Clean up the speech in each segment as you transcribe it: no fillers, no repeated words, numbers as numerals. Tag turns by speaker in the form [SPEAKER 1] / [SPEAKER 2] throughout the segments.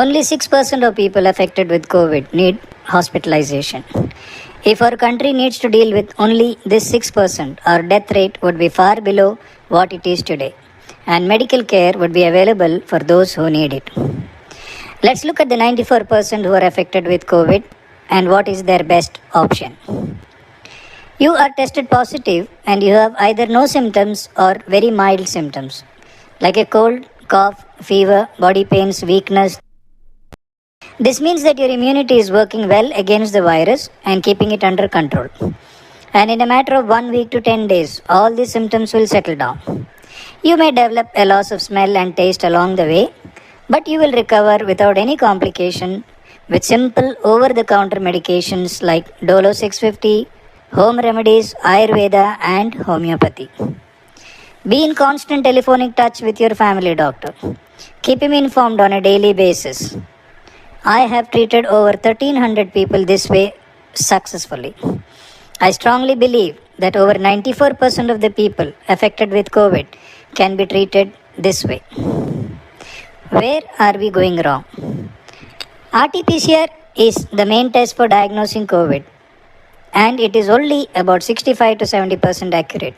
[SPEAKER 1] Only 6% of people affected with COVID need hospitalization. If our country needs to deal with only this 6%, our death rate would be far below what it is today, and medical care would be available for those who need it. Let's look at the 94% who are affected with COVID and what is their best option. You are tested positive and you have either no symptoms or very mild symptoms, like a cold, cough, fever, body pains, weakness. This means that your immunity is working well against the virus and keeping it under control. And in a matter of 1 week to 10 days, all these symptoms will settle down. You may develop a loss of smell and taste along the way, but you will recover without any complication with simple over-the-counter medications like Dolo 650, home remedies, Ayurveda and homeopathy. Be in constant telephonic touch with your family doctor. Keep him informed on a daily basis. I have treated over 1300 people this way successfully. I strongly believe that over 94% of the people affected with COVID can be treated this way. Where are we going wrong? RT-PCR is the main test for diagnosing COVID, and it is only about 65 to 70% accurate,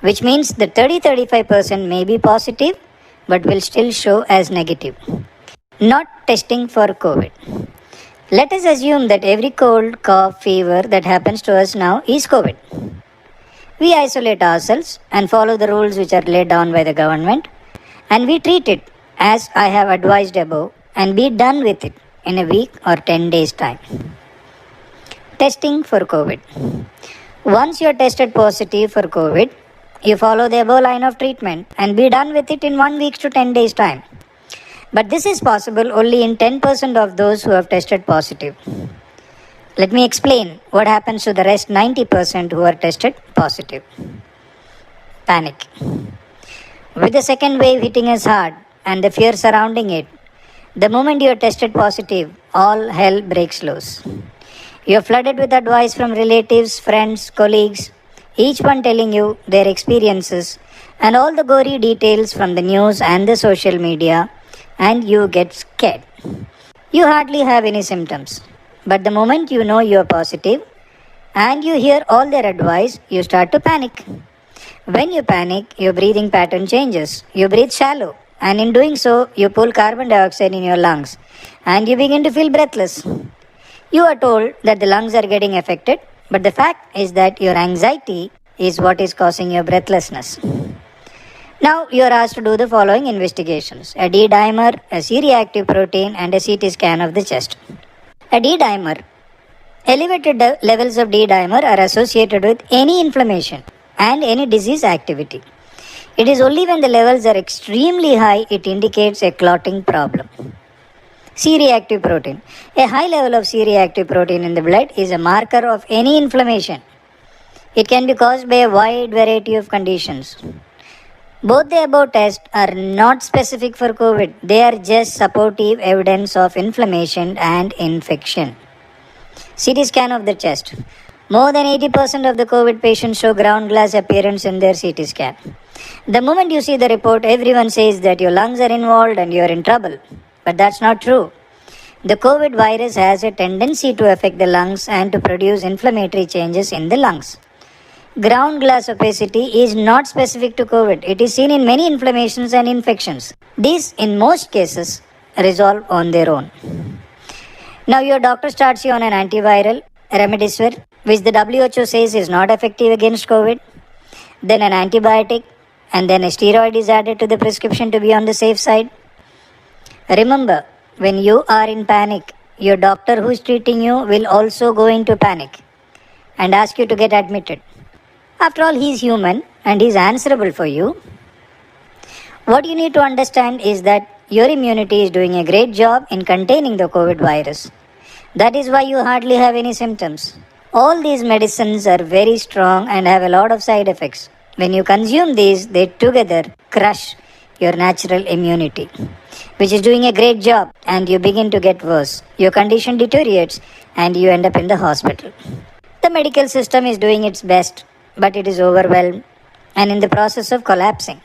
[SPEAKER 1] which means that 30-35% may be positive but will still show as negative. Not testing for COVID. Let us assume that every cold, cough, fever that happens to us now is COVID. We isolate ourselves and follow the rules which are laid down by the government, and we treat it as I have advised above and be done with it in a week or 10 days time. Testing for COVID. Once you are tested positive for COVID, you follow the above line of treatment and be done with it in 1 week to 10 days time. But this is possible only in 10% of those who have tested positive. Let me explain what happens to the rest 90% who are tested positive. Panic. With the second wave hitting us hard and the fear surrounding it, the moment you are tested positive, all hell breaks loose. You are flooded with advice from relatives, friends, colleagues, each one telling you their experiences and all the gory details from the news and the social media, and you get scared. You hardly have any symptoms, but the moment you know you are positive and you hear all their advice, you start to panic. When you panic, your breathing pattern changes. You breathe shallow, and in doing so, you pull carbon dioxide in your lungs and you begin to feel breathless. You are told that the lungs are getting affected, but the fact is that your anxiety is what is causing your breathlessness. Now you are asked to do the following investigations: a D-dimer, a C-reactive protein and a CT scan of the chest. A D-dimer. Elevated levels of D-dimer are associated with any inflammation and any disease activity. It is only when the levels are extremely high it indicates a clotting problem. C-reactive protein. A high level of C-reactive protein in the blood is a marker of any inflammation. It can be caused by a wide variety of conditions. Both the above tests are not specific for COVID. They are just supportive evidence of inflammation and infection. CT scan of the chest. More than 80% of the COVID patients show ground glass appearance in their CT scan. The moment you see the report, everyone says that your lungs are involved and you are in trouble. But that's not true. The COVID virus has a tendency to affect the lungs and to produce inflammatory changes in the lungs. Ground glass opacity is not specific to COVID. It is seen in many inflammations and infections. These, in most cases, resolve on their own. Now your doctor starts you on an antiviral, remdesivir, which the WHO says is not effective against COVID. Then an antibiotic, and then a steroid is added to the prescription to be on the safe side. Remember, when you are in panic, your doctor who is treating you will also go into panic and ask you to get admitted. After all, he is human and he is answerable for you. What you need to understand is that your immunity is doing a great job in containing the COVID virus. That is why you hardly have any symptoms. All these medicines are very strong and have a lot of side effects. When you consume these, they together crush your natural immunity, which is doing a great job, and you begin to get worse. Your condition deteriorates and you end up in the hospital. The medical system is doing its best, but it is overwhelmed and in the process of collapsing.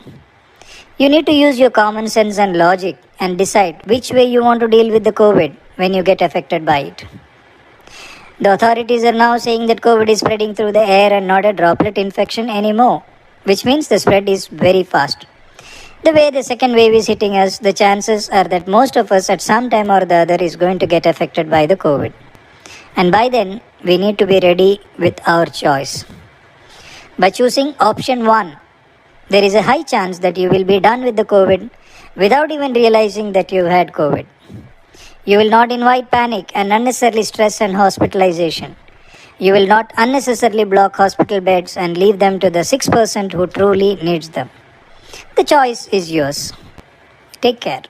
[SPEAKER 1] You need to use your common sense and logic and decide which way you want to deal with the COVID when you get affected by it. The authorities are now saying that COVID is spreading through the air and not a droplet infection anymore, which means the spread is very fast. The way the second wave is hitting us, the chances are that most of us at some time or the other is going to get affected by the COVID. And by then, we need to be ready with our choice. By choosing option 1, there is a high chance that you will be done with the COVID without even realizing that you had COVID. You will not invite panic and unnecessarily stress and hospitalization. You will not unnecessarily block hospital beds and leave them to the 6% who truly needs them. The choice is yours. Take care.